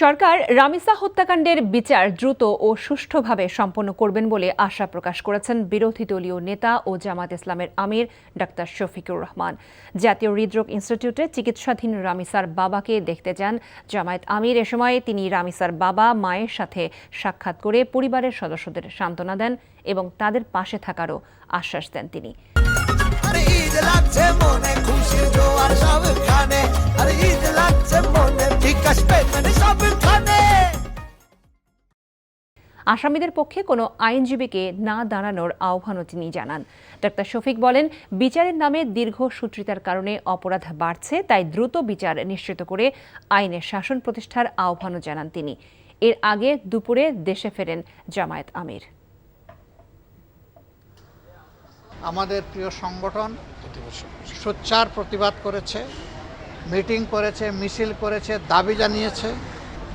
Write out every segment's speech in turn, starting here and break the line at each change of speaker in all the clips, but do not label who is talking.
সরকার রামিসা হত্যাকাণ্ডের বিচার দ্রুত ও সুষ্ঠুভাবে সম্পন্ন করবেন বলে আশা প্রকাশ করেছেন বিরোধী দলীয় নেতা ও জামায়াত ইসলামের আমির ডাক্তার শফিকুর রহমান। জাতীয় হৃদরোগ ইনস্টিটিউটে চিকিৎসাধীন রামিসার বাবাকে দেখতে যান জামায়াত আমির। এ সময় তিনি রামিসার বাবা মায়ের সাথে সাক্ষাৎ করে পরিবারের সদস্যদের সান্ত্বনা দেন এবং তাদের পাশে থাকারও আশ্বাস দেন তিনি। আসামিদের পক্ষে কোনো আইনজীবীকে না দাঁড়ানোর আহ্বানও তিনি জানান। ডাক্তার শফিক বলেন, বিচারের নামে দীর্ঘসূত্রিতার কারণে অপরাধ বাড়ছে, তাই দ্রুত বিচার নিশ্চিত করে আইনের শাসন প্রতিষ্ঠার আহ্বানও জানান তিনি। এর আগে দুপুরে দেশে ফেরেন জামায়াত আমির।
আমাদের প্রিয় সংগঠন সোচ্চার প্রতিবাদ করেছে, মিটিং করেছে, মিছিল করেছে, দাবি জানিয়েছে।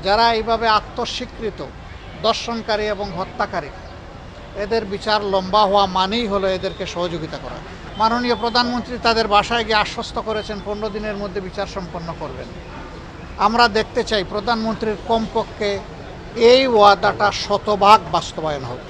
যারা এইভাবে আত্মস্বীকৃত দর্শনকারী এবং হত্যাকারী, এদের বিচার লম্বা হওয়া মানেই হলো এদেরকে সহযোগিতা করা। মাননীয় প্রধানমন্ত্রী তাদের বাসায় গিয়ে আশ্বস্ত করেছেন 15 দিনের মধ্যে বিচার সম্পন্ন করবেন। আমরা দেখতে চাই প্রধানমন্ত্রীর কমপক্ষে এই ওয়াদাটা শতভাগ বাস্তবায়ন হোক।